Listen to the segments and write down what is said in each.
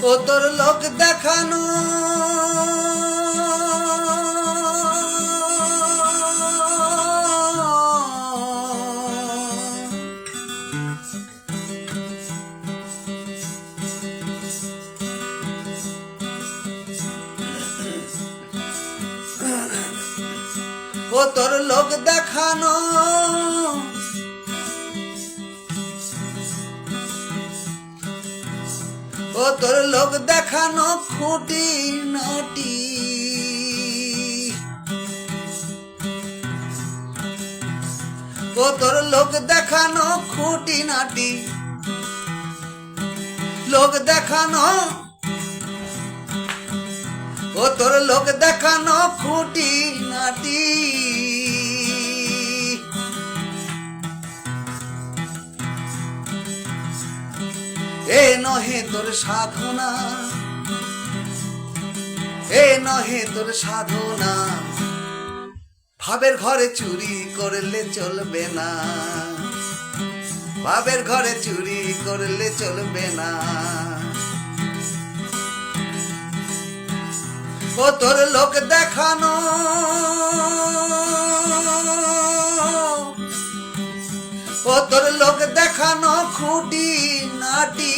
ও তোর লোক দেখানো ও তোর লোক দেখানো ও তোর লোক দেখানো খুঁটি নাটি ও তোর লোক দেখানো খুঁটি নাটি লোক দেখানো ও তোর লোক দেখানো খুঁটি নাটি এ নহে তোর সাধনা এ নহে তোর সাধনা ভাবের ঘরে চুরি করলে চলবে না ভাবের ঘরে চুরি করলে চলবে না ও তোর লোক দেখানো ও তোর লোক দেখানো খুঁটি নাটি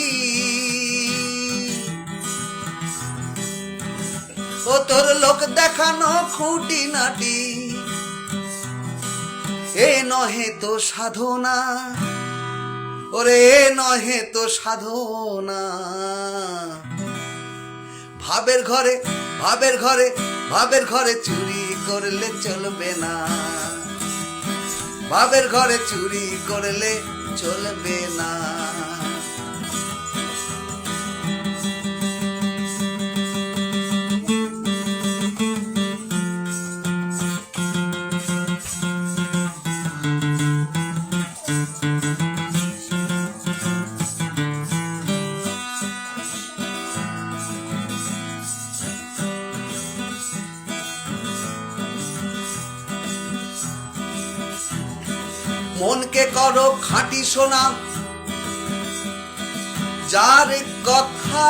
ও তোর লোক দেখানো খুঁটি নাটি এ নহে তো সাধনা ওরে এ নহে তো সাধনা ভাবের ঘরে ভাবের ঘরে ভাবের ঘরে চুরি করলে চলবে না ভাবের ঘরে চুরি করলে চলবে না মনকে করো খাঁটি সোনা যার কথা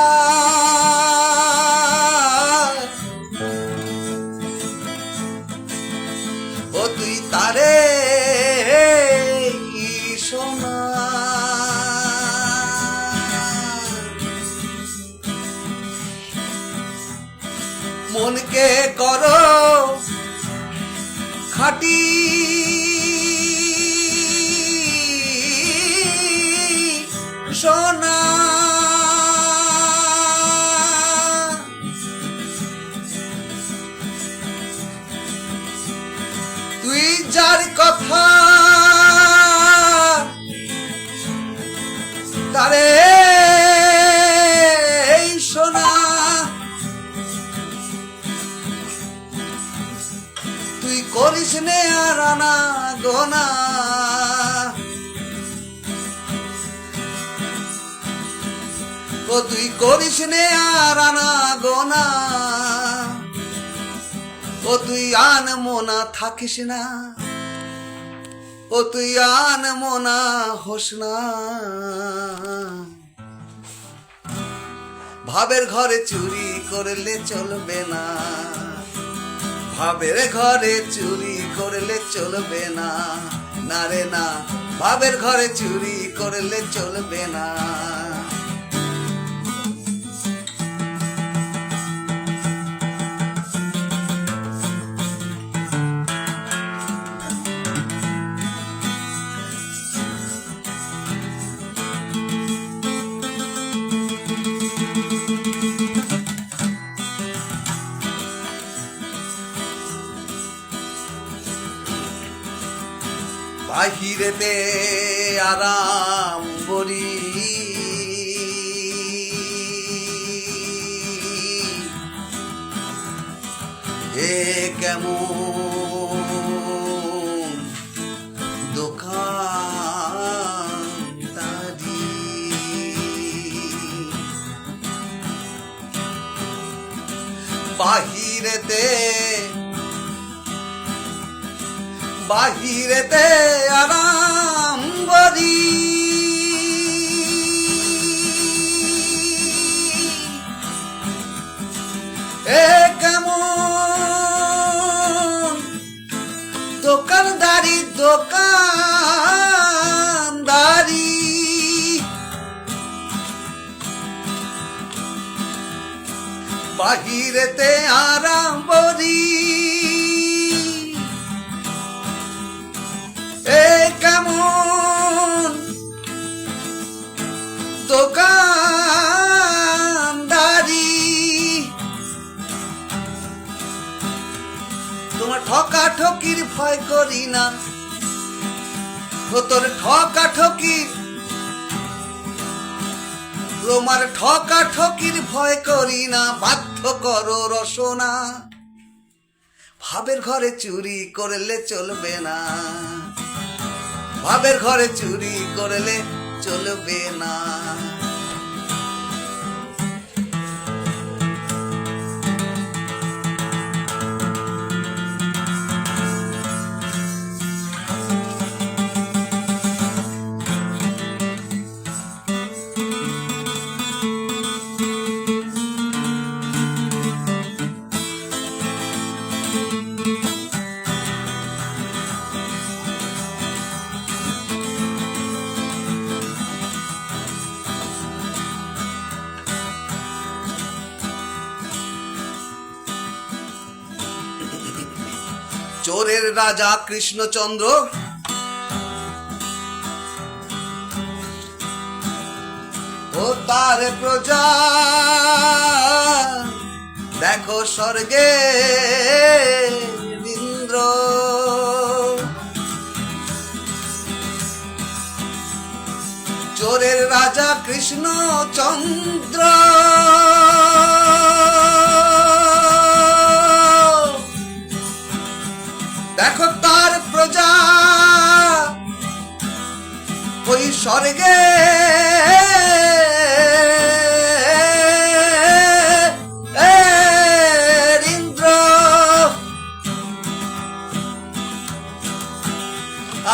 ও তুই তারে সোনা মনকে করো খাঁটি সোনা তুই যার কথা তারে সোনা তুই করিস নে আর আনা গোনা ও তুই করিস নে আর আনা গোনা ও তুই আন মোনা থাকিস না ও তুই আন মোনা হোস না ভাবের ঘরে চুরি করলে চলবে না ভাবের ঘরে চুরি করলে চলবে না না রে না ভাবের ঘরে চুরি করলে চলবে না বাহিরেতে আরাম বলি এ কেমন দোকানদারি বাহিরেতে আরাম বলি দোকানদারি দোকানদারি বাহিরেতে আরাম্বরি এ কেমন দোকানদারি তোমার ঠকাঠকির ভয় করি না ও তোর ঠকাঠকির তোমার ঠকাঠকির ভয় করি না বাধ্য করো রসনা ভাবের ঘরে চুরি করলে চলবে না ভাবের ঘরে চুরি করলে চলবে না চোরের রাজা কৃষ্ণচন্দ্র ও তার প্রজা দেখো স্বর্গে ইন্দ্র চোরের রাজা কৃষ্ণচন্দ্র দেখো তার প্রজা ওই স্বর্গে ইন্দ্র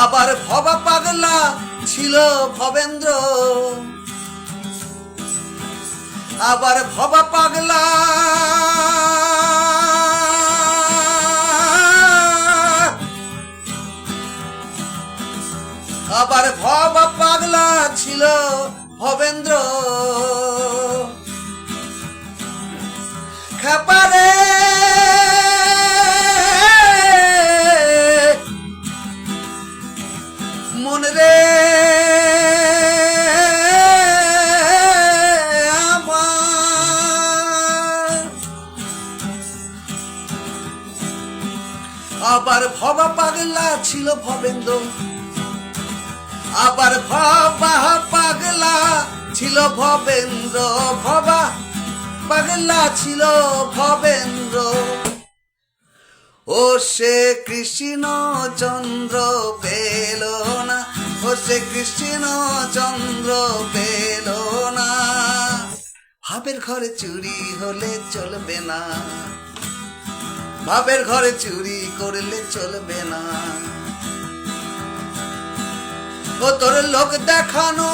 আবার ভবা পাগলা ছিল ভবেন্দ্র আবার ভবা পাগলা আবার ভবা পাগলা ছিল ভবেন্দ্র খেপারে মন রে আবার ভবা পাগলা ছিল ভবেন্দ্র আবার ভবা পাগলা ছিল ভবেন্দ্র ভবা পাগলা ছিল ভবেন্দ্র ও সে কৃষ্ণ চন্দ্র পেল না ও সে কৃষ্ণ চন্দ্র পেল না ভাবের ঘরে চুরি হলে চলবে না ভাবের ঘরে চুরি করলে চলবে না ও তোর লোক দেখানো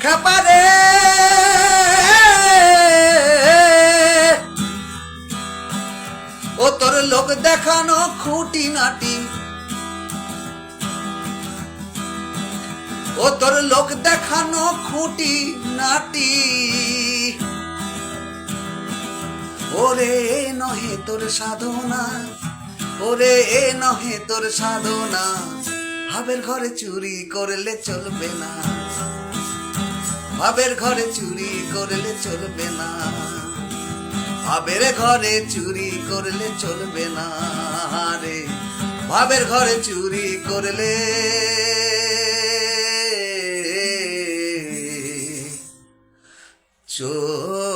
খেপারে ও তোর লোক দেখানো খুঁটি নাটি ও তোর লোক দেখানো খুঁটি নাটি ওরে নহে তোর সাধনা ওরে নহে তোর সাধনা ভাবের ঘরে চুরি করলে চলবে না ভাবের ঘরে চুরি করলে চলবে না ভাবের ঘরে চুরি করলে চলবে না রে ভাবের ঘরে চুরি করলে চলবে